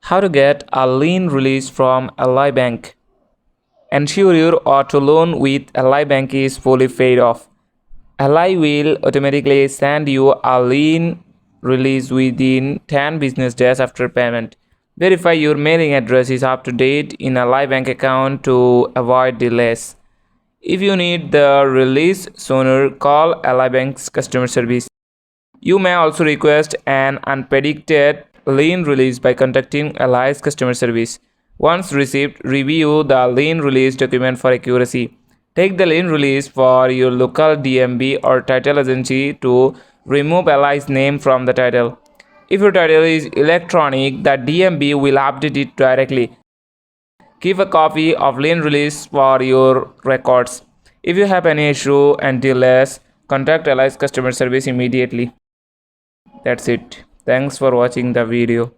How to get a lien release from Ally Bank. Ensure your auto loan with Ally Bank is fully paid off. Ally will automatically send you a lien release within 10 business days after payment. Verify your mailing address is up to date in Ally Bank account to avoid delays. If you need the release sooner, call Ally Bank's customer service. You may also request an unpredicted lien release by contacting Ally's customer service. Once received, review the lien release document for accuracy. Take the lien release for your local DMB or title agency to remove Ally's name from the title. If your title is electronic, the DMB will update it directly. Keep a copy of lien release for your records. If you have any issue and delays, contact Ally's customer service immediately. That's it. Thanks for watching the video.